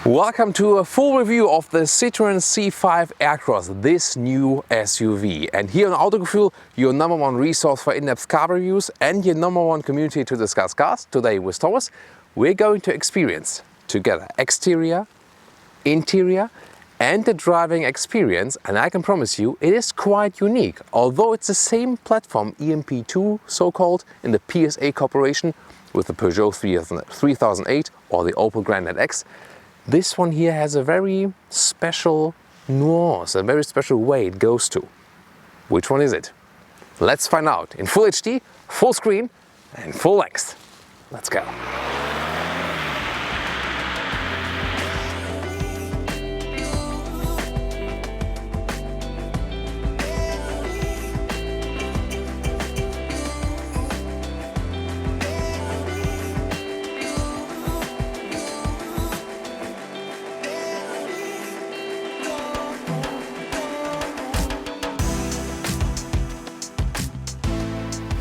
Welcome to a full review of the Citroen C5 Aircross, this new SUV. And here on Autogefühl, your #1 resource for in-depth car reviews and your #1 community to discuss cars. Today with Thomas, we're going to experience together exterior, interior and the driving experience, and I can promise you it is quite unique. Although it's the same platform, EMP2 so-called, in the PSA Corporation with the Peugeot 3008 or the Opel Grandland X, this one here has a very special nuance, a very special way it goes to. Which one is it? Let's find out in full HD, full screen and full length. Let's go.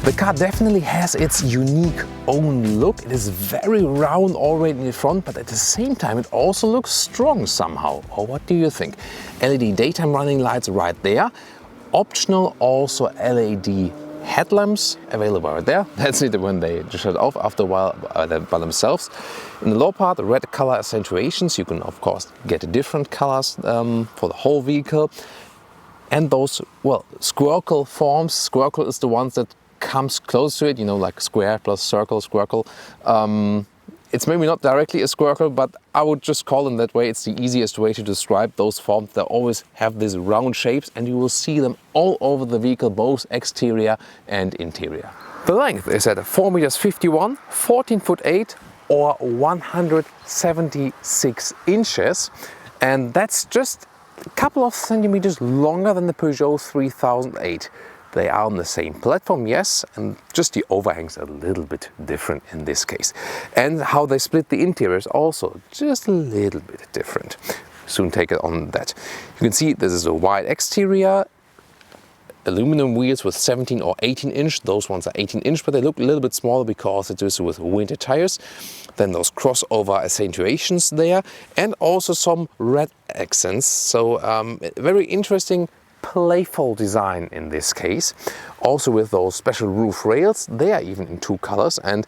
The car definitely has its unique own look. It is very round already in the front, but at the same time it also looks strong somehow. Or what do you think? LED daytime running lights right there. Optional also LED headlamps available right there. That's it when they just shut off after a while by themselves. In the lower part, the red color accentuations. You can of course get different colors for the whole vehicle. And those, well, squircle forms. Squircle is the ones that comes close to it, you know, like square plus circle, squircle. It's maybe not directly a squircle, but I would just call them that way. It's the easiest way to describe those forms. They always have these round shapes and you will see them all over the vehicle, both exterior and interior. The length is at 4.51 meters, 14'8" or 176 inches. And that's just a couple of centimeters longer than the Peugeot 3008. They are on the same platform, yes, and just the overhang's a little bit different in this case. And how they split the interior is also just a little bit different. Soon take it on that. You can see this is a wide exterior, aluminum wheels with 17 or 18 inch. Those ones are 18 inch, but they look a little bit smaller because it is with winter tires. Then those crossover accentuations there, and also some red accents. So very interesting, playful design in this case. Also with those special roof rails, they are even in two colors, and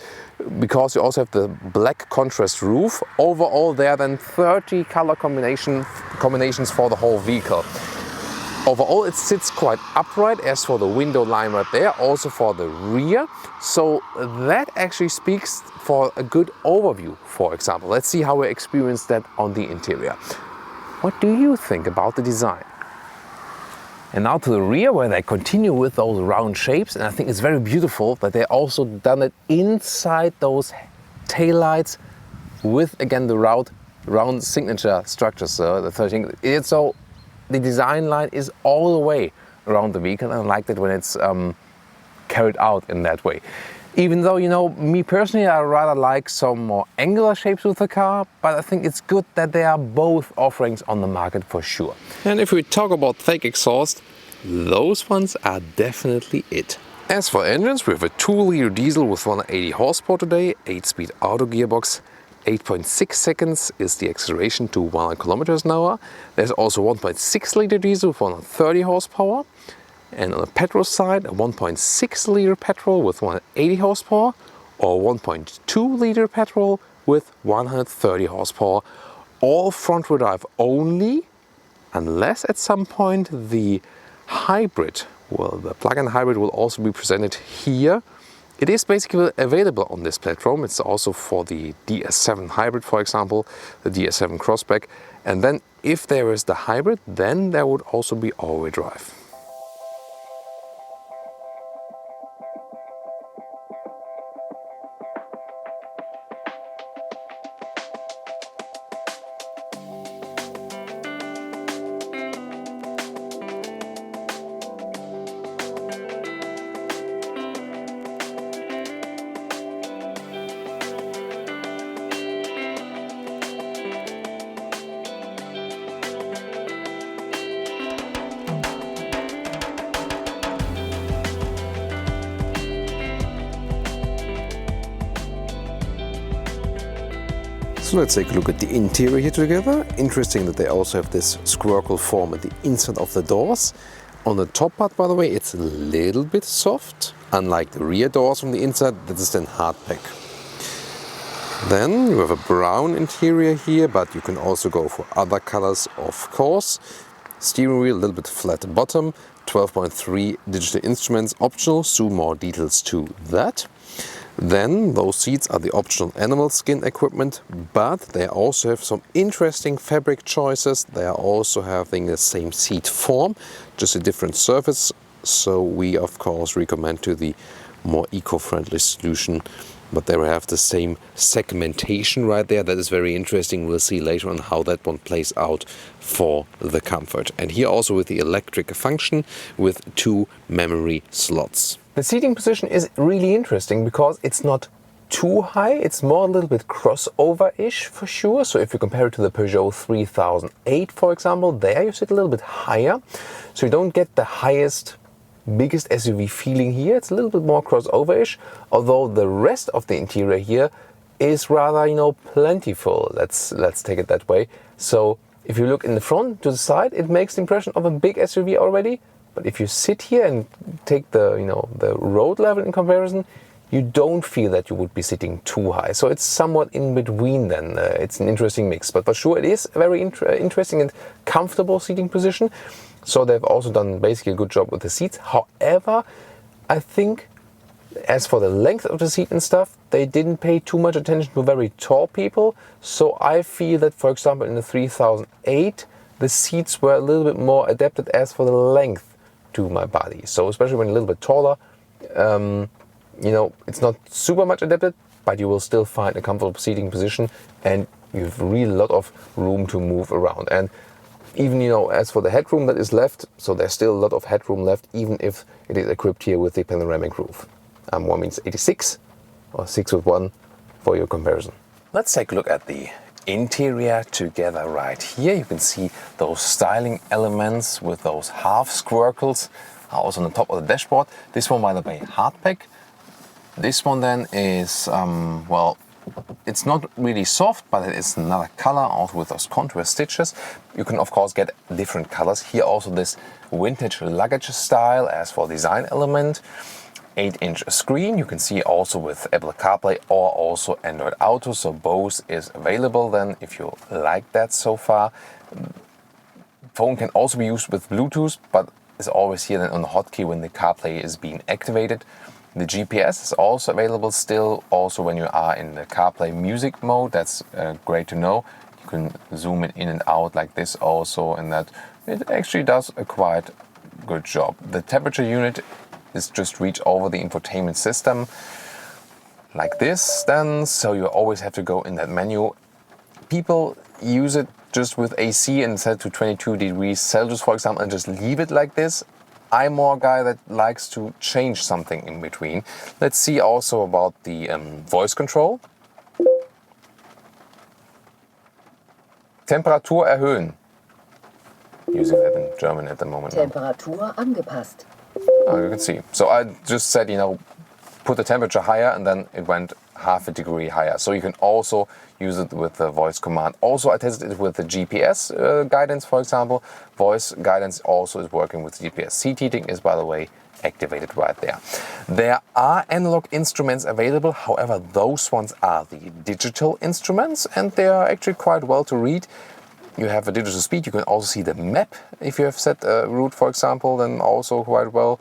because you also have the black contrast roof, overall there are then 30 color combinations for the whole vehicle. Overall it sits quite upright as for the window line right there, also for the rear, so that actually speaks for a good overview, for example. Let's see how we experience that on the interior. What do you think about the design? And now to the rear, where they continue with those round shapes, and I think it's very beautiful that they also done it inside those taillights with, again, the round signature structures. So the 13. So the design line is all the way around the vehicle, and I like that when it's carried out in that way. Even though, you know, me personally, I rather like some more angular shapes with the car, but I think it's good that there are both offerings on the market for sure. And if we talk about fake exhaust, those ones are definitely it. As for engines, we have a 2-liter diesel with 180 horsepower today, 8-speed auto gearbox. 8.6 seconds is the acceleration to 100 kilometers an hour. There's also 1.6-liter diesel with 130 horsepower. And on the petrol side, a 1.6-liter petrol with 180 horsepower or 1.2-liter petrol with 130 horsepower. All front-wheel drive only, unless at some point the hybrid, well, the plug-in hybrid will also be presented here. It is basically available on this platform. It's also for the DS7 hybrid, for example, the DS7 Crossback. And then if there is the hybrid, then there would also be all-wheel drive. So let's take a look at the interior here together. Interesting that they also have this squircle form at the inside of the doors. On the top part, by the way, it's a little bit soft. Unlike the rear doors from the inside, that is then hard pack. Then you have a brown interior here, but you can also go for other colors, of course. Steering wheel, a little bit flat bottom, 12.3 digital instruments optional, soon more details to that. Then those seats are the optional animal skin equipment, but they also have some interesting fabric choices. They are also having the same seat form, just a different surface. So we of course recommend to the more eco-friendly solution, but they have the same segmentation right there. That is very interesting. We'll see later on how that one plays out for the comfort. And here also with the electric function with 2 memory slots. The seating position is really interesting because it's not too high. It's more a little bit crossover-ish for sure. So if you compare it to the Peugeot 3008, for example, there you sit a little bit higher. So you don't get the biggest SUV feeling here. It's a little bit more crossover-ish, although the rest of the interior here is rather, plentiful. Let's take it that way. So if you look in the front to the side, it makes the impression of a big SUV already. But if you sit here and take the road level in comparison, you don't feel that you would be sitting too high. So it's somewhat in between then. It's an interesting mix. But for sure, it is a very interesting and comfortable seating position. So they've also done basically a good job with the seats. However, I think as for the length of the seat and stuff, they didn't pay too much attention to very tall people. So I feel that, for example, in the 3008, the seats were a little bit more adapted as for the length to my body. So especially when you're a little bit taller, it's not super much adapted, but you will still find a comfortable seating position and you have really a lot of room to move around. And even, as for the headroom that is left, so there's still a lot of headroom left, even if it is equipped here with the panoramic roof. One means 86 or 6 with 1 for your comparison. Let's take a look at the interior together right here. You can see those styling elements with those half squircles are also on the top of the dashboard. This one, by the way, hardpack. This one then is, it's not really soft, but it is another color, also with those contour stitches. You can of course get different colors. Here also this vintage luggage style as for design element. 8-inch screen, you can see also with Apple CarPlay or also Android Auto, so both is available then if you like that so far. Phone can also be used with Bluetooth, but is always here then on the hotkey when the CarPlay is being activated. The GPS is also available still, also when you are in the CarPlay music mode. That's great to know. You can zoom it in and out like this also, and that it actually does a quite good job. The temperature unit is just reach over the infotainment system like this then, so you always have to go in that menu. People use it just with AC and set to 22 degrees Celsius, for example, and just leave it like this. I'm more a guy that likes to change something in between. Let's see also about the voice control. Temperatur erhöhen. Using that in German at the moment. Temperatur angepasst. Oh, you can see. So I just said, put the temperature higher, and then it went half a degree higher. So you can also use it with the voice command. Also, I tested it with the GPS guidance, for example. Voice guidance also is working with GPS. Seat heating is, by the way, activated right there. There are analog instruments available. However, those ones are the digital instruments, and they are actually quite well to read. You have a digital speed. You can also see the map if you have set a route, for example, then also quite well.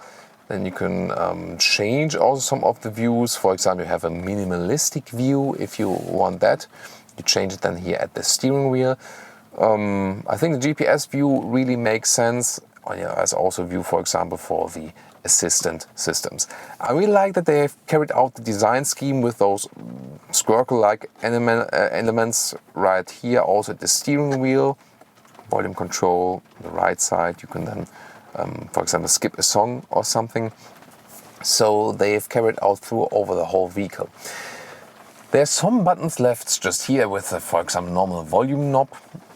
Then you can change also some of the views. For example, you have a minimalistic view if you want that. You change it then here at the steering wheel. I think the GPS view really makes sense as also view, for example, for the assistant systems. I really like that they have carried out the design scheme with those squircle-like elements right here, also at the steering wheel. Volume control on the right side. You can then, for example, skip a song or something. So they've carried out through over the whole vehicle. There's some buttons left just here with, for example, normal volume knob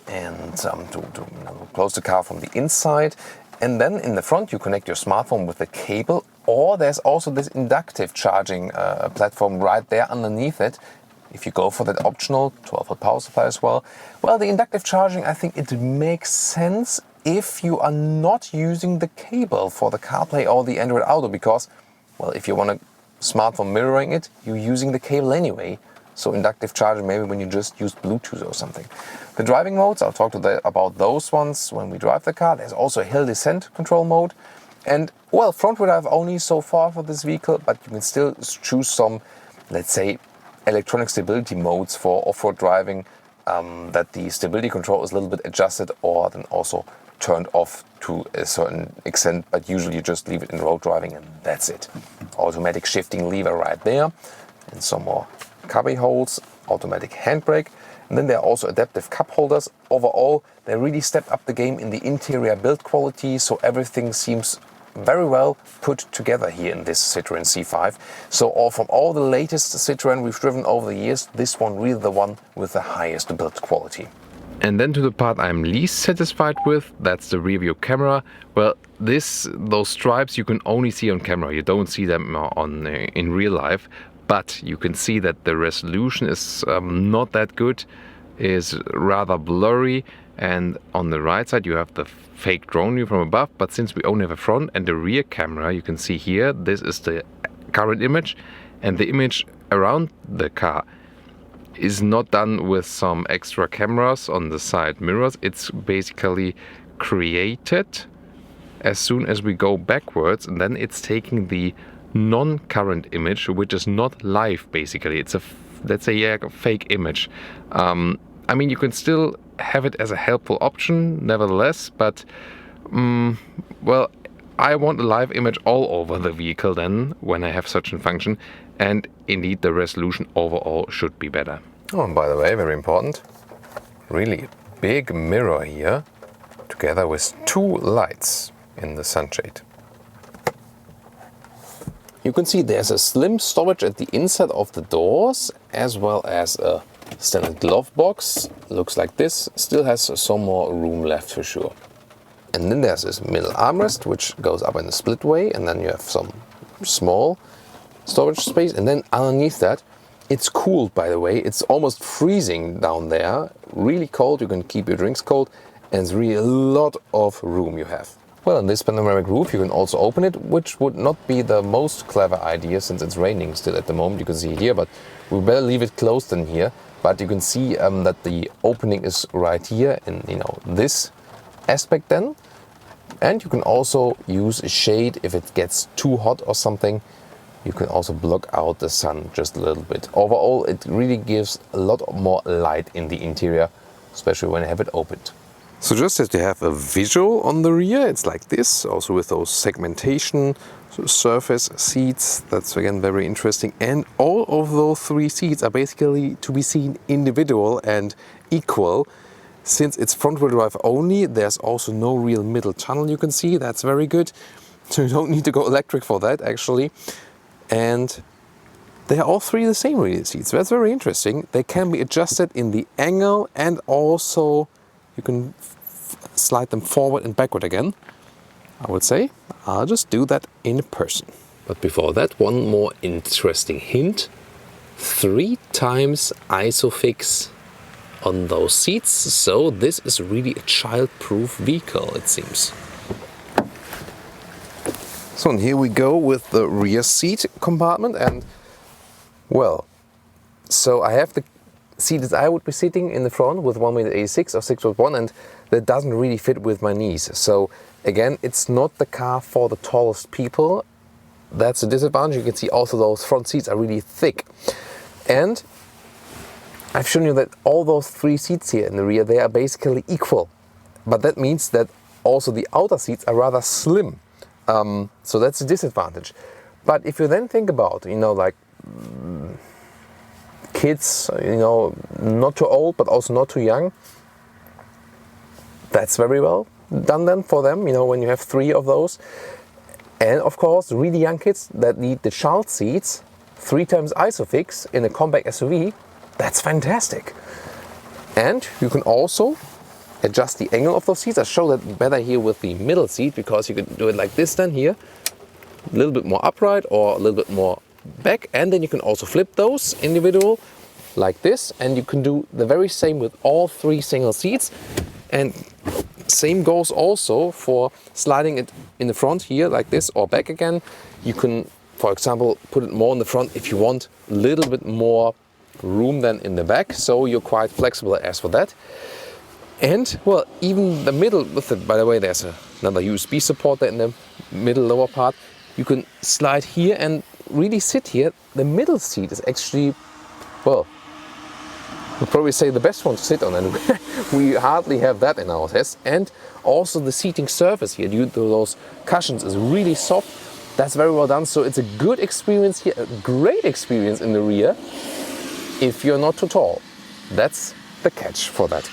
and to close the car from the inside. And then in the front you connect your smartphone with the cable, or there's also this inductive charging platform right there underneath it. if you go for that optional 12-volt power supply as well. Well, the inductive charging, I think it makes sense if you are not using the cable for the CarPlay or the Android Auto, because, well, if you want a smartphone mirroring it, you're using the cable anyway. So inductive charging maybe when you just use Bluetooth or something. The driving modes, I'll talk about those ones when we drive the car. There's also a hill descent control mode. And, well, front wheel drive only so far for this vehicle, but you can still choose some, let's say, electronic stability modes for off-road driving, that the stability control is a little bit adjusted or then also turned off to a certain extent, but usually you just leave it in road driving and that's it. Automatic shifting lever right there, and some more cubby holes, automatic handbrake, and then there are also adaptive cup holders. Overall, they really stepped up the game in the interior build quality, so everything seems very well put together here in this Citroen C5. So from all the latest Citroen we've driven over the years, this one really the one with the highest build quality. And then to the part I'm least satisfied with, that's the rear view camera. Well, those stripes you can only see on camera, you don't see them in real life, but you can see that the resolution is not that good, is rather blurry, and on the right side you have the fake drone view from above, but since we only have a front and the rear camera, you can see here, this is the current image, and the image around the car is not done with some extra cameras on the side mirrors. It's basically created as soon as we go backwards, and then it's taking the non-current image, which is not live basically. It's a, let's say, a fake image. I mean, you can still have it as a helpful option nevertheless, but well, I want a live image all over the vehicle then when I have such a function, and indeed the resolution overall should be better. Oh, and by the way, very important, really big mirror here together with two lights in the sunshade. You can see there's a slim storage at the inside of the doors, as well as a standard glove box. Looks like this. Still has some more room left for sure. And then there's this middle armrest, which goes up in a split way, and then you have some small storage space. And then underneath that, it's cooled, by the way. It's almost freezing down there. Really cold. You can keep your drinks cold, and it's really a lot of room you have. Well, in this panoramic roof, you can also open it, which would not be the most clever idea since it's raining still at the moment. You can see it here, but we better leave it closed in here. But you can see that the opening is right here in this aspect then. And you can also use a shade if it gets too hot or something. You can also block out the sun just a little bit. Overall, it really gives a lot more light in the interior, especially when I have it opened. So just as you have a visual on the rear, it's like this, also with those segmentation surface seats. That's again very interesting. And all of those three seats are basically to be seen individual and equal. Since it's front-wheel drive only, there's also no real middle tunnel you can see. That's very good. So you don't need to go electric for that actually. And they are all three the same rear seats. That's very interesting. They can be adjusted in the angle, and also you can slide them forward and backward again. I would say I'll just do that in person. But before that, one more interesting hint. 3 times ISOFIX on those seats. So this is really a child-proof vehicle, it seems. So and here we go with the rear seat compartment, and well, so I have the seat that I would be sitting in the front with 1m86 or 6'1", and that doesn't really fit with my knees. So again, it's not the car for the tallest people. That's a disadvantage. You can see also those front seats are really thick. And I've shown you that all those 3 seats here in the rear, they are basically equal. But that means that also the outer seats are rather slim. So that's a disadvantage. But if you then think about, like kids, not too old, but also not too young, that's very well done then for them, when you have 3 of those. And of course, really young kids that need the child seats, 3 times ISOFIX in a compact SUV, that's fantastic. And you can also adjust the angle of those seats. I show that better here with the middle seat, because you can do it like this then here, a little bit more upright or a little bit more back, and then you can also flip those individual. like this, and you can do the very same with all 3 single seats. And same goes also for sliding it in the front here like this or back again. You can, for example, put it more in the front if you want a little bit more room than in the back, so you're quite flexible as for that. And well, even the middle with it, by the way, there's another USB support there in the middle lower part. You can slide here and really sit here. The middle seat is actually, well, we'll probably say the best one to sit on, and we hardly have that in our test. And also the seating surface here due to those cushions is really soft. That's very well done, so it's a good experience here, a great experience in the rear if you're not too tall. That's the catch for that.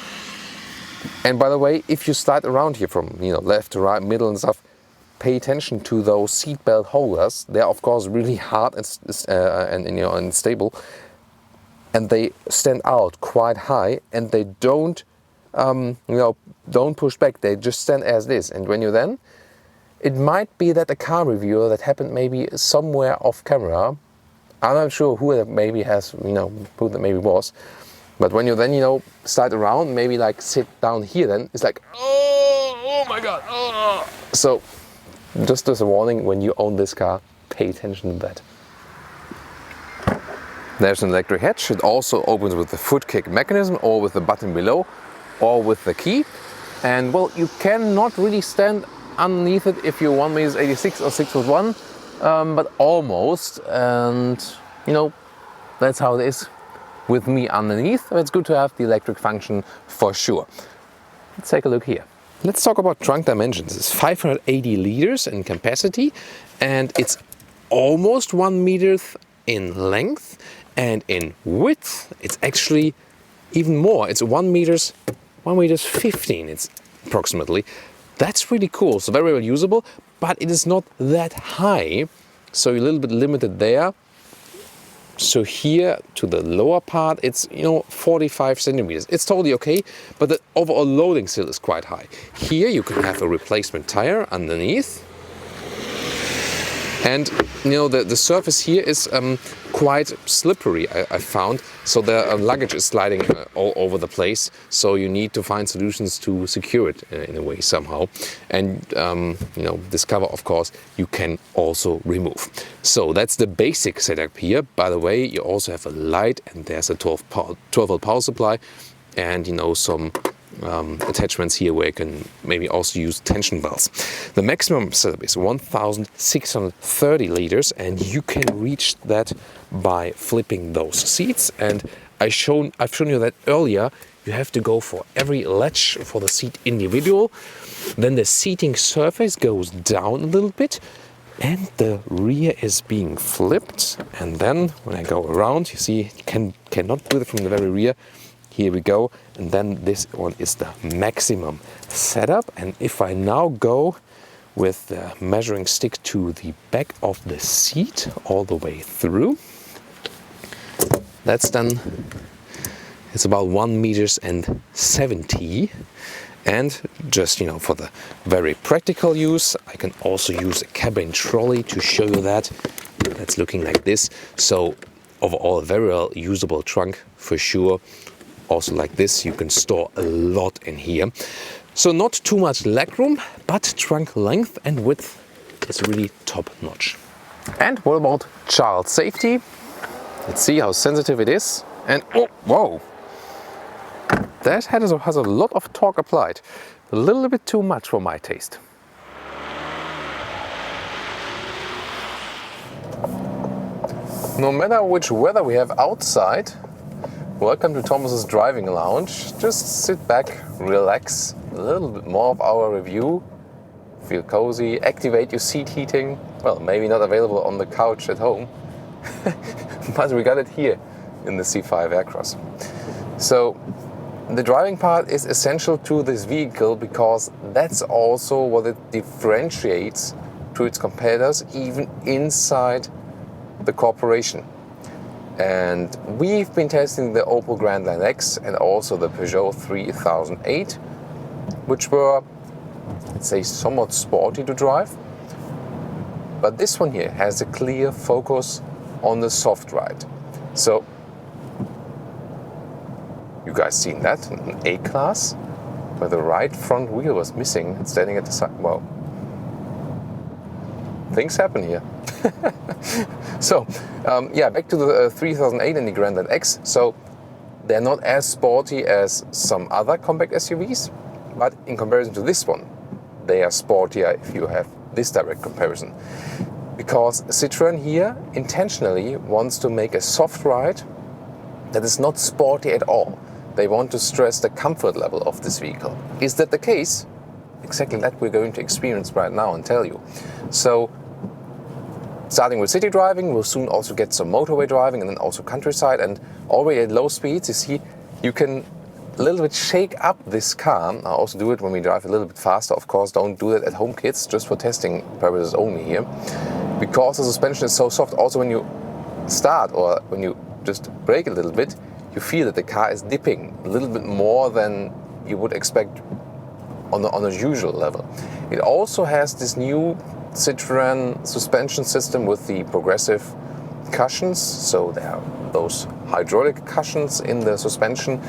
And by the way, if you slide around here from left to right, middle and stuff, pay attention to those seat belt holders. They're of course really hard and stable, and they stand out quite high, and they don't push back. They just stand as this. And when you then, it might be that a car reviewer that happened maybe somewhere off camera. I'm not sure who that maybe has, who that maybe was. But when you then, slide around, maybe like sit down here, then it's like, oh my God. Oh. So just as a warning, when you own this car, pay attention to that. There's an electric hatch. It also opens with the foot kick mechanism, or with the button below, or with the key. And well, you cannot really stand underneath it if you're 1.86 or 6'1", but almost. And that's how it is with me underneath. It's good to have the electric function for sure. Let's take a look here. Let's talk about trunk dimensions. It's 580 liters in capacity, and it's almost 1 meter in length, and in width it's actually even more. It's 1 meter 15. It's approximately. That's really cool. So very well usable, but it is not that high, so you're a little bit limited there. So here to the lower part, it's 45 centimeters. It's totally okay, but the overall loading still is quite high. Here you can have a replacement tire underneath, and the surface here is quite slippery, I found. So the luggage is sliding all over the place. So you need to find solutions to secure it in a way somehow. And this cover, of course, you can also remove. So that's the basic setup here. By the way, you also have a light, and there's a 12-volt power supply, and some attachments here where you can maybe also use tension belts. The maximum setup is 1,630 liters, and you can reach that by flipping those seats. And I've shown you that earlier. You have to go for every latch for the seat individual. Then the seating surface goes down a little bit, and the rear is being flipped. And then when I go around, you see you cannot do it from the very rear. Here we go, and then this one is the maximum setup. And if I now go with the measuring stick to the back of the seat all the way through, that's then, it's about 1.70 meters. And just for the very practical use, I can also use a cabin trolley to show you that. That's looking like this. So overall, a very well usable trunk for sure. Also like this, you can store a lot in here. So not too much legroom, but trunk length and width is really top notch. And what about child safety? Let's see how sensitive it is. And oh, whoa! That has a lot of torque applied. A little bit too much for my taste. No matter which weather we have outside, welcome to Thomas's driving lounge. Just sit back, relax, a little bit more of our review, feel cozy, activate your seat heating. Well, maybe not available on the couch at home, but we got it here in the C5 Aircross. So the driving part is essential to this vehicle because that's also what it differentiates to its competitors, even inside the corporation. And we've been testing the Opel Grandland X and also the Peugeot 3008, which were, let's say, somewhat sporty to drive. But this one here has a clear focus on the soft ride. So You guys seen that? An A-Class? Where the right front wheel was missing and standing at the side. Well, things happen here. So, back to the 3008 and the Grandad X. So, they're not as sporty as some other compact SUVs, but in comparison to this one, they are sportier if you have this direct comparison. Because Citroen here intentionally wants to make a soft ride that is not sporty at all. They want to stress the comfort level of this vehicle. Is that the case? Exactly that we're going to experience right now and tell you. So, starting with city driving, we'll soon also get some motorway driving and then also countryside. And already at low speeds, you see, you can a little bit shake up this car. I'll also do it when we drive a little bit faster. Of course, don't do that at home, kids, just for testing purposes only here. Because the suspension is so soft, also when you start or when you just brake a little bit, you feel that the car is dipping a little bit more than you would expect on a usual level. It also has this new Citroen suspension system with the progressive cushions. So there are those hydraulic cushions in the suspension,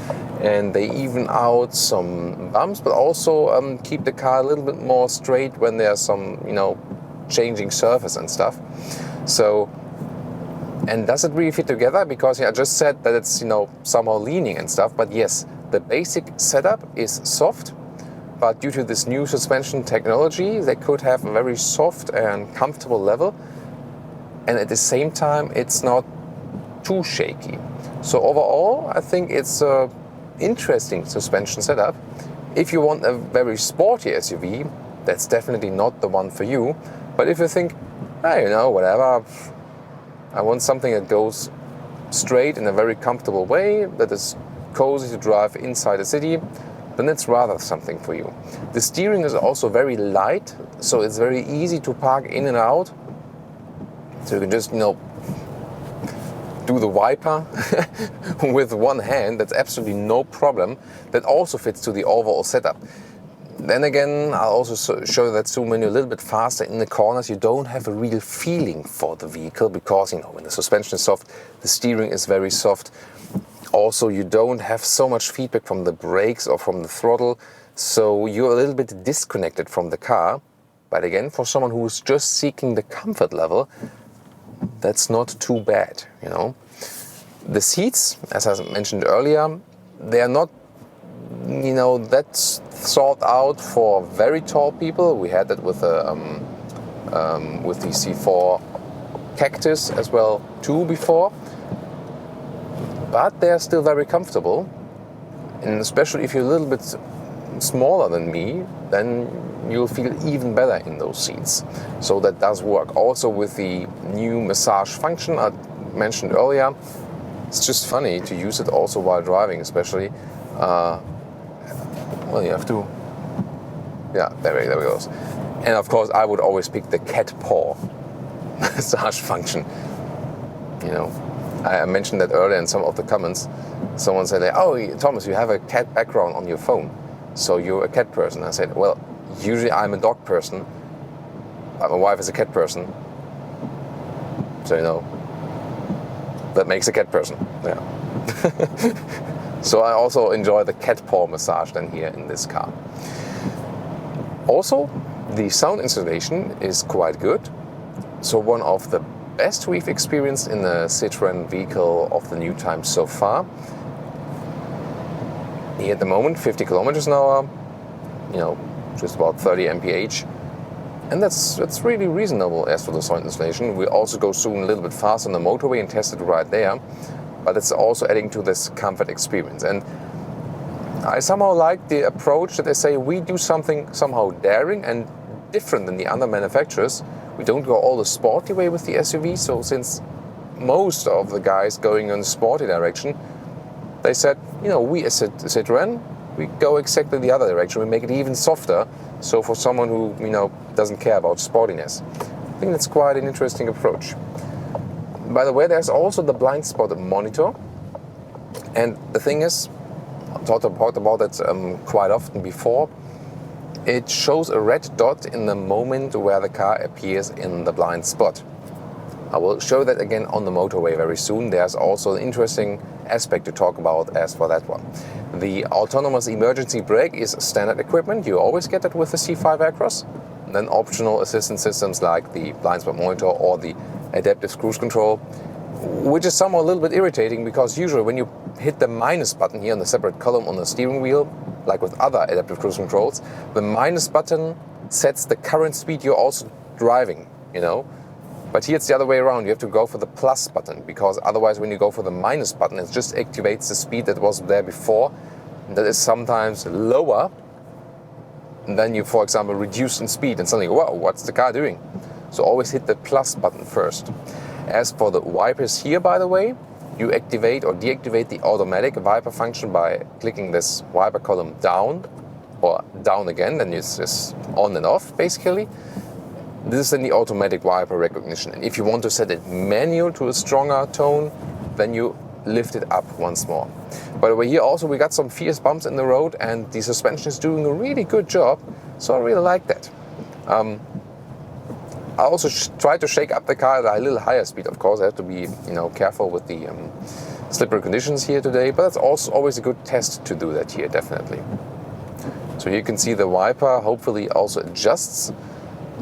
and they even out some bumps, but also keep the car a little bit more straight when there's some, changing surface and stuff. So, and does it really fit together? Because I just said that it's, somehow leaning and stuff, but yes, the basic setup is soft, but due to this new suspension technology, they could have a very soft and comfortable level, and at the same time, it's not too shaky. So overall, I think it's an interesting suspension setup. If you want a very sporty SUV, that's definitely not the one for you. But if you think, whatever, I want something that goes straight in a very comfortable way, that is cozy to drive inside the city, then it's rather something for you. The steering is also very light, so it's very easy to park in and out. So you can just, do the wiper with one hand. That's absolutely no problem. That also fits to the overall setup. Then again, I'll also show that soon when you're a little bit faster in the corners, you don't have a real feeling for the vehicle because, when the suspension is soft, the steering is very soft. Also, you don't have so much feedback from the brakes or from the throttle, so you're a little bit disconnected from the car. But again, for someone who's just seeking the comfort level, that's not too bad, The seats, as I mentioned earlier, they are not, that's thought out for very tall people. We had that with the C4 Cactus as well too before. But they are still very comfortable, and especially if you're a little bit smaller than me, then you'll feel even better in those seats. So that does work. Also with the new massage function I mentioned earlier, it's just funny to use it also while driving, especially. You have to. Yeah, there we go. And of course, I would always pick the cat paw massage function. I mentioned that earlier in some of the comments. Someone said, "Oh, Thomas, you have a cat background on your phone, so you're a cat person." I said, "Well, usually I'm a dog person, but my wife is a cat person, so that makes a cat person." Yeah. So I also enjoy the cat paw massage then here in this car. Also, the sound installation is quite good. So one of the best we've experienced in a Citroen vehicle of the new time so far. Here at the moment, 50 kilometers an hour, just about 30 mph. And that's really reasonable as for the sound installation. We also go soon a little bit faster on the motorway and test it right there. But it's also adding to this comfort experience. And I somehow like the approach that they say we do something somehow daring and different than the other manufacturers. We don't go all the sporty way with the SUV. So since most of the guys going in the sporty direction, they said, we as Citroen, we go exactly the other direction. We make it even softer. So for someone who, doesn't care about sportiness, I think that's quite an interesting approach. By the way, there's also the blind spot monitor. And the thing is, I talked about that quite often before. It shows a red dot in the moment where the car appears in the blind spot. I will show that again on the motorway very soon. There's also an interesting aspect to talk about as for that one. The autonomous emergency brake is standard equipment. You always get that with the C5 Aircross. Then optional assistance systems like the blind spot monitor or the adaptive cruise control, which is somehow a little bit irritating because usually when you hit the minus button here on the separate column on the steering wheel, like with other adaptive cruise controls, the minus button sets the current speed you're also driving, you know. But here it's the other way around. You have to go for the plus button because otherwise when you go for the minus button, it just activates the speed that was there before. That is sometimes lower than you, for example, reduce in speed and suddenly, wow, what's the car doing? So always hit the plus button first. As for the wipers here, by the way, you activate or deactivate the automatic wiper function by clicking this wiper column down or down again, then it's just on and off basically. This is then the automatic wiper recognition. And if you want to set it manual to a stronger tone, then you lift it up once more. By the way, here also we got some fierce bumps in the road and the suspension is doing a really good job, so I really like that. I also try to shake up the car at a little higher speed. Of course, I have to be, careful with the slippery conditions here today, but it's also always a good test to do that here, definitely. So you can see the wiper hopefully also adjusts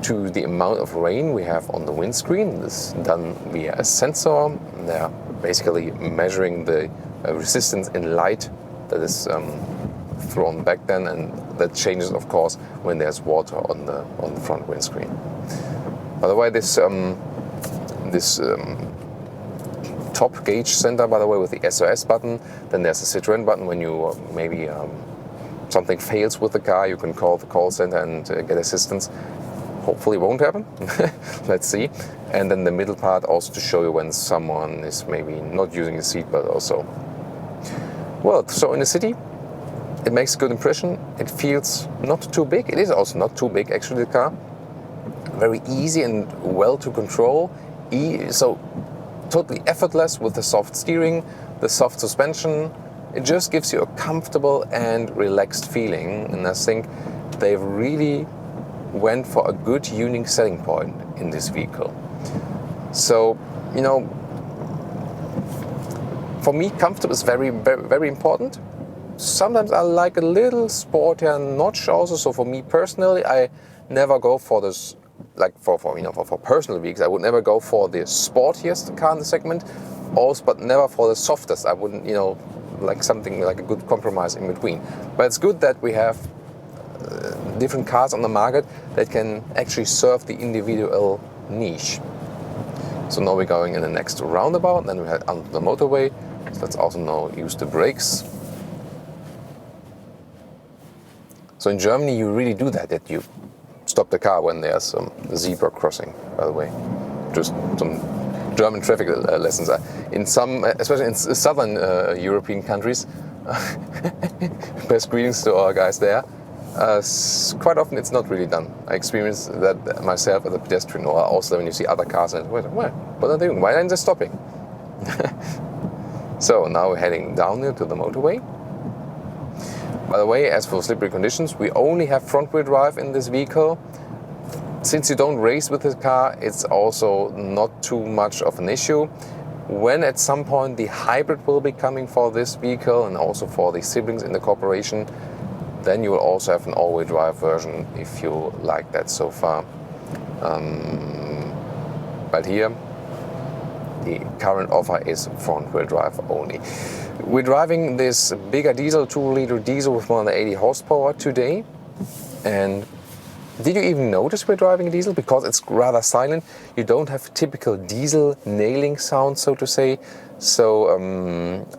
to the amount of rain we have on the windscreen. This is done via a sensor. They're basically measuring the resistance in light that is thrown back then, and that changes, of course, when there's water on the front windscreen. By the way, this top gauge center, by the way, with the SOS button, then there's a Citroen button. When you maybe something fails with the car, you can call the call center and get assistance. Hopefully it won't happen. Let's see. And then the middle part also to show you when someone is maybe not using a seatbelt also. Well, so in the city, it makes a good impression. It feels not too big. It is also not too big, actually, the car. Very easy and well to control. So totally effortless with the soft steering, the soft suspension. It just gives you a comfortable and relaxed feeling. And I think they've really went for a good unique selling point in this vehicle. So, for me, comfort is very, very, very important. Sometimes I like a little sportier notch also. So for me personally, I never go for this, like for personal vehicles, I would never go for the sportiest car in the segment, also, but never for the softest. I wouldn't, like something like a good compromise in between. But it's good that we have different cars on the market that can actually serve the individual niche. So now we're going in the next roundabout, and then we head onto the motorway. So let's also now use the brakes. So in Germany, you really do that you stop the car when there's a zebra crossing, by the way. Just some German traffic lessons. In some, especially in southern European countries, best greetings to our guys there. Quite often it's not really done. I experienced that myself as a pedestrian, or also when you see other cars and what are they doing? Why aren't they stopping? So now we're heading down here to the motorway. By the way, as for slippery conditions, we only have front-wheel drive in this vehicle. Since you don't race with the car, it's also not too much of an issue. When at some point the hybrid will be coming for this vehicle and also for the siblings in the corporation, then you will also have an all-wheel drive version if you like that so far. But here, the current offer is front-wheel drive only. We're driving this bigger diesel, 2-liter diesel with more than 80 horsepower today. And did you even notice we're driving a diesel? Because it's rather silent. You don't have typical diesel nailing sound, so to say. So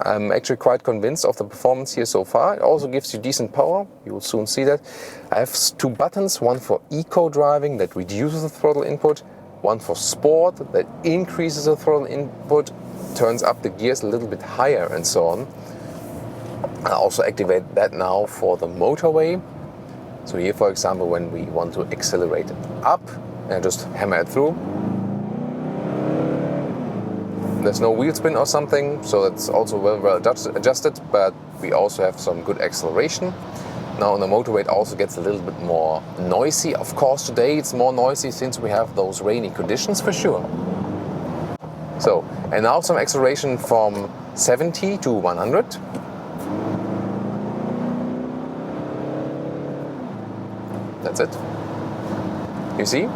I'm actually quite convinced of the performance here so far. It also gives you decent power. You will soon see that. I have two buttons, one for eco driving that reduces the throttle input, one for sport that increases the throttle input, turns up the gears a little bit higher and so on. I also activate that now for the motorway. So here, for example, when we want to accelerate it up and just hammer it through, there's no wheel spin or something, so that's also well adjusted, but we also have some good acceleration. Now on the motorway it also gets a little bit more noisy. Of course today it's more noisy since we have those rainy conditions for sure. So, and now some acceleration from 70 to 100. That's it. You see?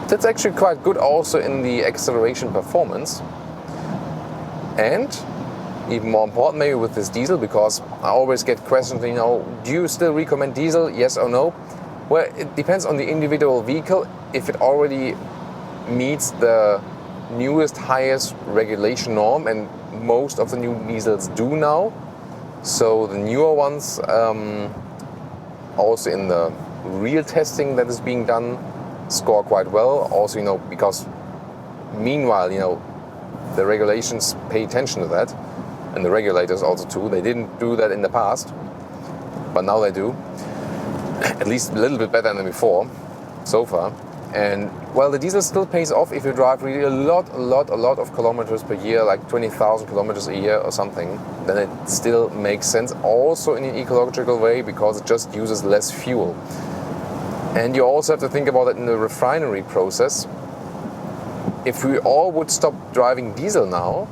That's actually quite good also in the acceleration performance. And even more important maybe with this diesel, because I always get questions, you know, do you still recommend diesel, yes or no? Well, it depends on the individual vehicle. If it already meets the newest, highest regulation norm, and most of the new diesels do now. So the newer ones, also in the real testing that is being done, score quite well. Also, you know, because meanwhile, you know, the regulations pay attention to that, and the regulators also too. They didn't do that in the past, but now they do. At least a little bit better than before, so far. And well, the diesel still pays off if you drive really a lot of kilometers per year, like 20,000 kilometers a year or something. Then it still makes sense, also in an ecological way, because it just uses less fuel. And you also have to think about it in the refinery process. If we all would stop driving diesel now,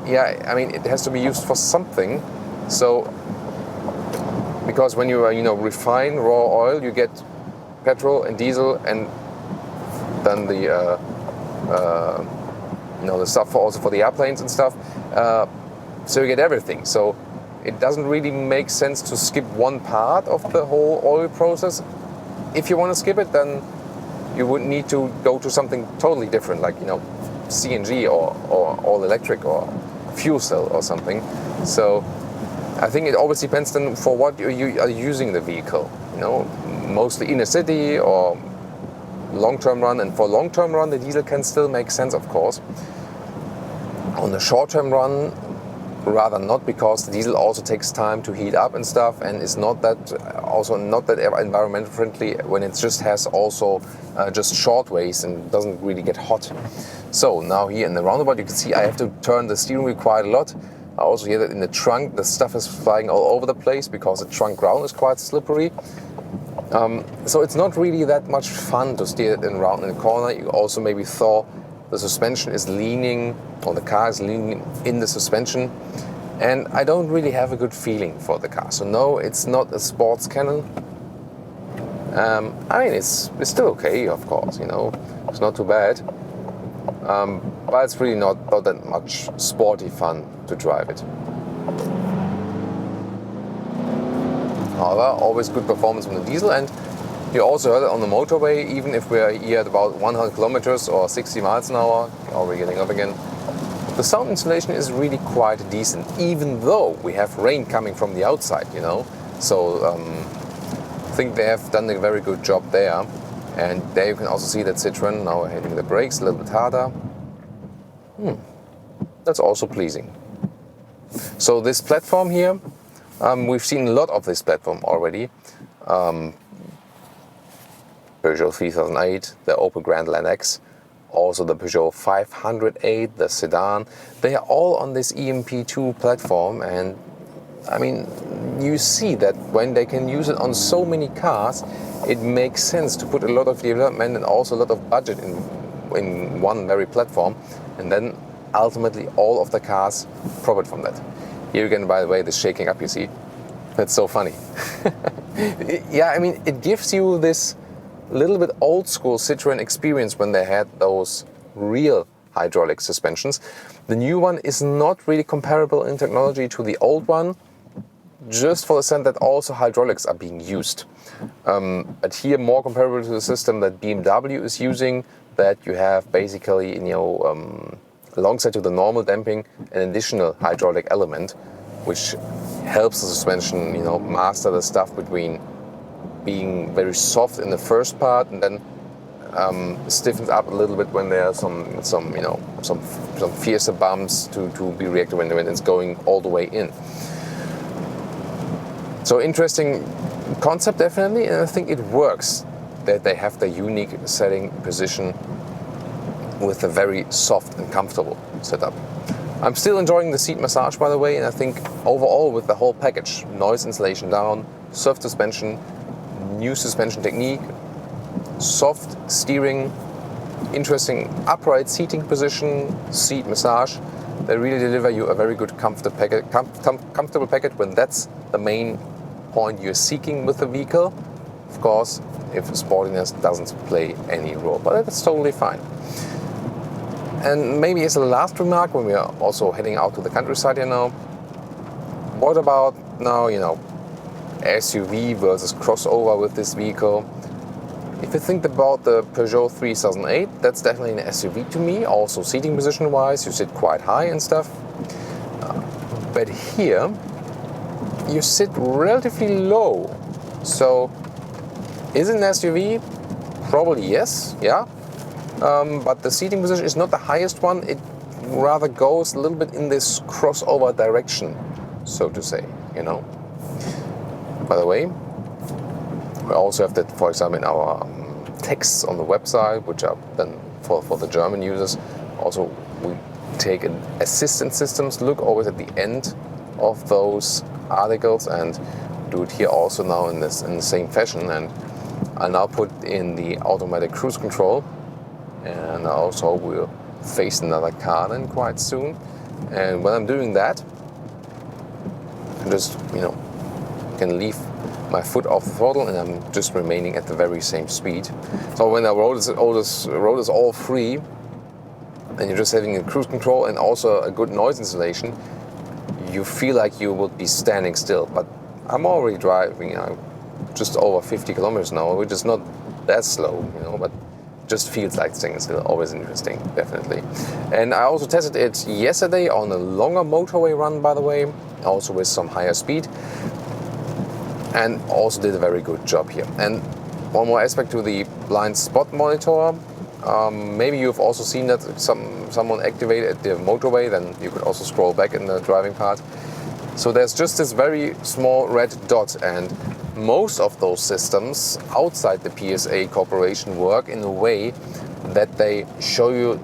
yeah, I mean, it has to be used for something. So, because when you refine raw oil, you get petrol and diesel, and then the the stuff also for the airplanes and stuff. So you get everything. So it doesn't really make sense to skip one part of the whole oil process. If you want to skip it, then you would need to go to something totally different, like CNG or all electric or fuel cell or something. So I think it always depends then for what you are using the vehicle. Mostly in a city or long-term run. And for long-term run, the diesel can still make sense, of course. On the short-term run, rather not, because the diesel also takes time to heat up and stuff, and is not that environmental friendly when it just has also just short ways and doesn't really get hot. So now here in the roundabout, you can see I have to turn the steering wheel quite a lot. I also hear that in the trunk the stuff is flying all over the place because the trunk ground is quite slippery. So it's not really that much fun to steer it around in the corner. You also maybe saw the suspension is leaning, or the car is leaning in the suspension, and I don't really have a good feeling for the car. So no, it's not a sports cannon. I mean, it's still okay, of course, it's not too bad. But it's really not that much sporty fun to drive it. However, always good performance from the diesel, and you also heard it on the motorway, even if we're here at about 100 kilometers or 60 miles an hour, already getting up again. The sound insulation is really quite decent, even though we have rain coming from the outside, So I think they have done a very good job there. And there you can also see that Citroen now hitting the brakes a little bit harder. That's also pleasing. So this platform here, we've seen a lot of this platform already. Peugeot 3008, the Opel Grandland X, also the Peugeot 508, the sedan. They are all on this EMP2 platform, and I mean, you see that when they can use it on so many cars, it makes sense to put a lot of development and also a lot of budget in one very platform, and then ultimately all of the cars profit from that. Here again, by the way, this shaking up, you see, that's so funny. Yeah, I mean, it gives you this little bit old school Citroen experience when they had those real hydraulic suspensions. The new one is not really comparable in technology to the old one, just for the sense that also hydraulics are being used. But here more comparable to the system that BMW is using, that you have basically, alongside to the normal damping, an additional hydraulic element, which helps the suspension, master the stuff between being very soft in the first part and then stiffens up a little bit when there are some fiercer bumps to be reacted when it's going all the way in. So interesting concept, definitely, and I think it works that they have the unique setting position with a very soft and comfortable setup. I'm still enjoying the seat massage, by the way, and I think overall with the whole package, noise insulation down, soft suspension, new suspension technique, soft steering, interesting upright seating position, seat massage, They really deliver you a very good comfortable package when that's the main point you're seeking with the vehicle. Of course, if sportiness doesn't play any role, but that's totally fine. And maybe as a last remark, when we are also heading out to the countryside, what about now, SUV versus crossover with this vehicle? If you think about the Peugeot 3008, that's definitely an SUV to me. Also seating position wise, you sit quite high and stuff. But here, you sit relatively low. So, is it an SUV? Probably yes, yeah. But the seating position is not the highest one. It rather goes a little bit in this crossover direction, so to say, By the way, we also have that, for example, in our texts on the website, which are then for the German users. Also, we take an assistant systems look always at the end of those articles and do it here also now in the same fashion. And I now put in the automatic cruise control, and also we'll face another car then quite soon. And when I'm doing that, I just can leave my foot off the throttle and I'm just remaining at the very same speed. So when the road is all free and you're just having a cruise control and also a good noise insulation, you feel like you would be standing still. But I'm already driving just over 50 kilometers an hour, which is not that slow, but just feels like staying still. Always interesting, definitely. And I also tested it yesterday on a longer motorway run, by the way, also with some higher speed. And also did a very good job here. And one more aspect to the blind spot monitor. Maybe you've also seen that someone activated the motorway, then you could also scroll back in the driving part. So there's just this very small red dot, and most of those systems outside the PSA Corporation work in a way that they show you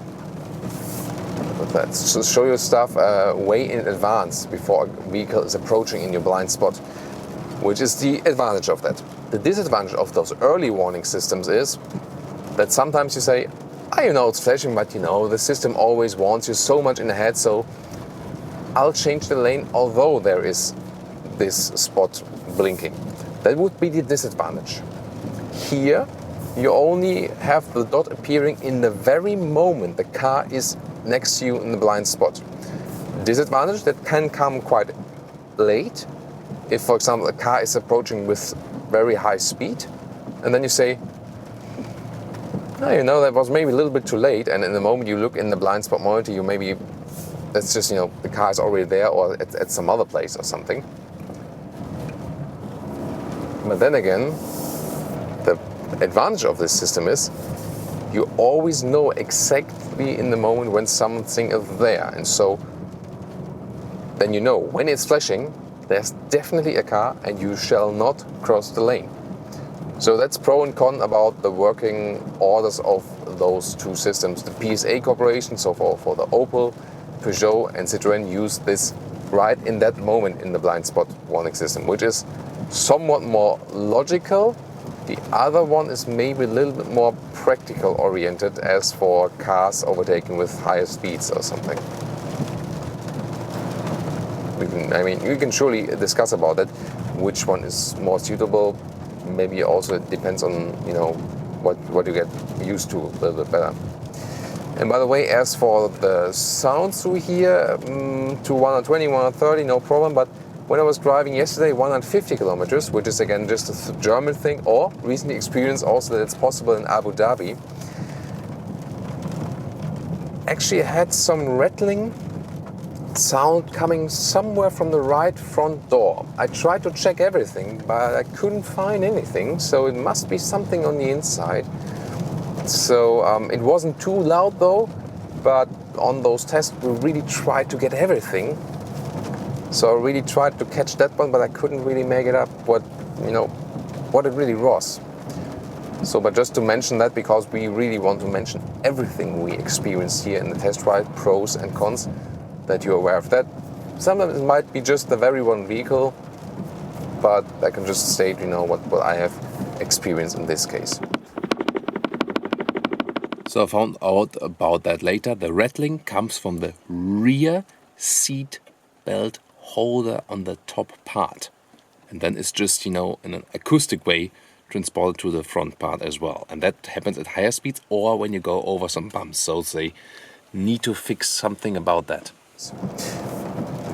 stuff way in advance before a vehicle is approaching in your blind spot, which is the advantage of that. The disadvantage of those early warning systems is that sometimes you say, it's flashing, but the system always warns you so much in ahead, so I'll change the lane although there is this spot blinking. That would be the disadvantage. Here, you only have the dot appearing in the very moment the car is next to you in the blind spot. Disadvantage, that can come quite late. If, for example, a car is approaching with very high speed, and then you say, that was maybe a little bit too late, and in the moment you look in the blind spot monitor, that's just, the car is already there or at some other place or something. But then again, the advantage of this system is you always know exactly in the moment when something is there. And so then when it's flashing, there's definitely a car and you shall not cross the lane. So that's pro and con about the working orders of those two systems. The PSA Corporation, so for the Opel, Peugeot and Citroen use this right in that moment in the blind spot warning system, which is somewhat more logical. The other one is maybe a little bit more practical oriented, as for cars overtaking with higher speeds or something. We can surely discuss about that, which one is more suitable. Maybe also it depends on what you get used to a little bit better. And by the way, as for the sound through here, to 120, 130, no problem. But when I was driving yesterday 150 kilometers, which is again just a German thing, or recently experienced also that it's possible in Abu Dhabi, actually I had some rattling sound coming somewhere from the right front door. I tried to check everything, but I couldn't find anything, so it must be something on the inside. So it wasn't too loud though, but on those tests we really tried to get everything. So I really tried to catch that one, but I couldn't really make it up what it really was. So, but just to mention that, because we really want to mention everything we experienced here in the test ride, pros and cons, that you're aware of that. Sometimes it might be just the very one vehicle, but I can just state, what I have experienced in this case. So I found out about that later. The rattling comes from the rear seat belt holder on the top part. And then it's just, in an acoustic way transported to the front part as well. And that happens at higher speeds or when you go over some bumps. So they need to fix something about that.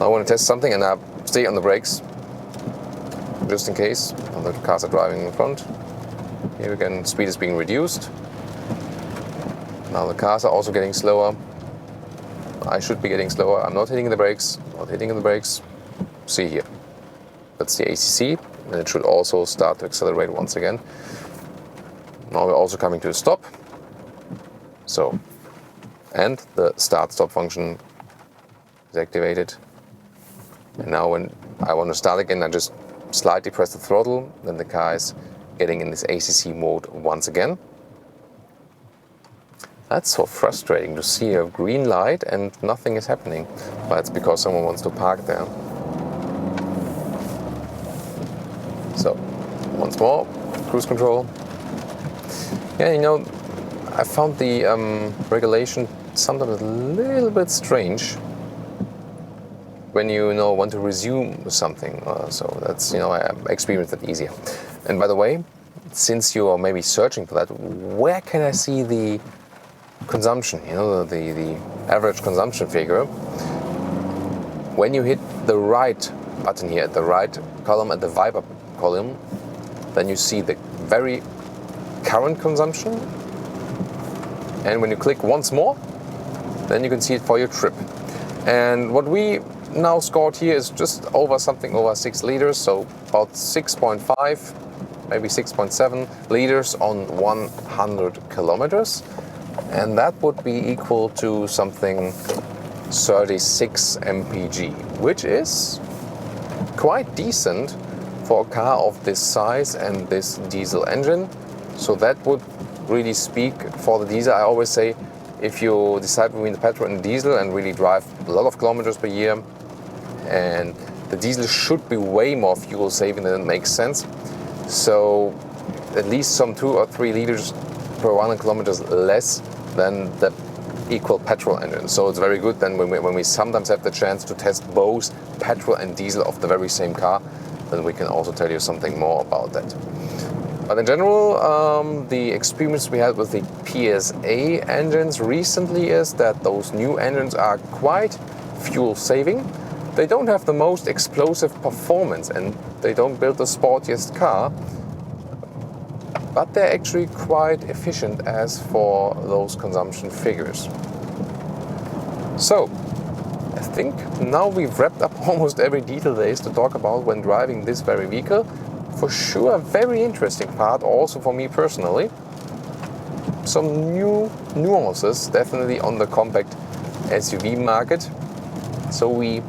I want to test something and I stay on the brakes just in case other cars are driving in front. Here again, speed is being reduced. Now the cars are also getting slower. I should be getting slower. I'm not hitting the brakes, See here. That's the ACC, and it should also start to accelerate once again. Now we're also coming to a stop. So, and the start-stop function is activated. And now when I want to start again, I just slightly press the throttle, then the car is getting in this ACC mode once again. That's so frustrating to see a green light and nothing is happening. But it's because someone wants to park there. So, once more, cruise control. Yeah, I found the regulation sometimes a little bit strange when you want to resume something. So that's, I experienced it easier. And by the way, since you are maybe searching for that, where can I see the consumption, the average consumption figure? When you hit the right button here, at the right column, at the Viper column, then you see the very current consumption. And when you click once more, then you can see it for your trip. And what we now scored here is just over 6 liters, so about 6.5, maybe 6.7 liters on 100 kilometers. And that would be equal to something 36 mpg, which is quite decent for a car of this size and this diesel engine. So that would really speak for the diesel. I always say, if you decide between the petrol and diesel and really drive a lot of kilometers per year, and the diesel should be way more fuel saving than it makes sense. So at least some 2 or 3 liters per 100 kilometers less than the equal petrol engine. So it's very good then when we sometimes have the chance to test both petrol and diesel of the very same car, then we can also tell you something more about that. But in general, the experience we had with the PSA engines recently is that those new engines are quite fuel saving. They don't have the most explosive performance and they don't build the sportiest car, but they're actually quite efficient as for those consumption figures. So, I think now we've wrapped up almost every detail there is to talk about when driving this very vehicle. For sure, a very interesting part also for me personally. Some new nuances definitely on the compact SUV market. So we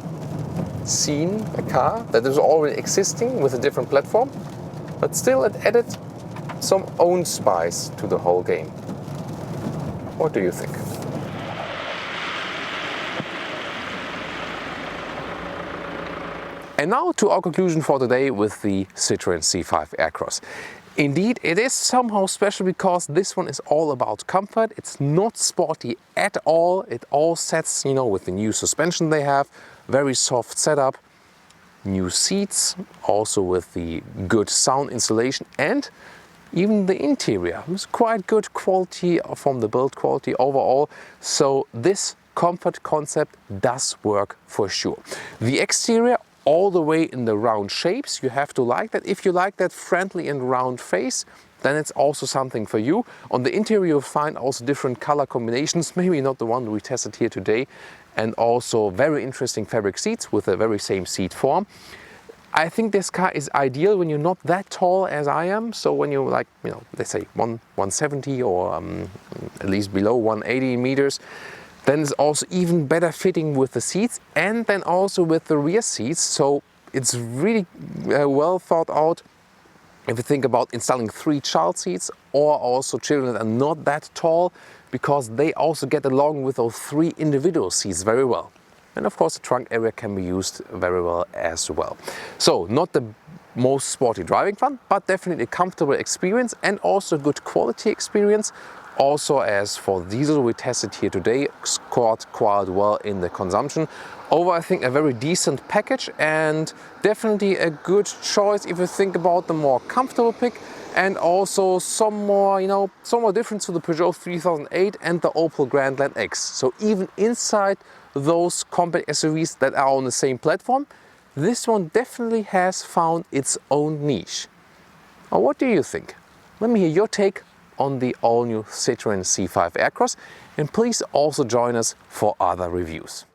seen a car that is already existing with a different platform, but still it added some own spice to the whole game. What do you think? And now to our conclusion for today with the Citroen C5 Aircross. Indeed, it is somehow special because this one is all about comfort. It's not sporty at all. It all sets, with the new suspension they have, very soft setup, new seats, also with the good sound insulation, and even the interior was quite good quality from the build quality overall. So this comfort concept does work for sure. The exterior, all the way in the round shapes, you have to like that. If you like that friendly and round face, then it's also something for you. On the interior you'll find also different color combinations, maybe not the one we tested here today, and also very interesting fabric seats with the very same seat form. I think this car is ideal when you're not that tall as I am, so when you're like, let's say 170 or at least below 180 meters, then it's also even better fitting with the seats and then also with the rear seats. So it's really well thought out if you think about installing 3 child seats or also children that are not that tall, because they also get along with those 3 individual seats very well. And of course the trunk area can be used very well as well. So not the most sporty driving fun, but definitely a comfortable experience and also a good quality experience. also as for diesel we tested here today, scored quite well in the consumption. Over, I think, a very decent package and definitely a good choice if you think about the more comfortable pick, and also some more, some more difference to the Peugeot 3008 and the Opel Grandland X. So even inside those compact SUVs that are on the same platform, this one definitely has found its own niche. Now, what do you think? Let me hear your take on the all-new Citroen C5 Aircross, and please also join us for other reviews.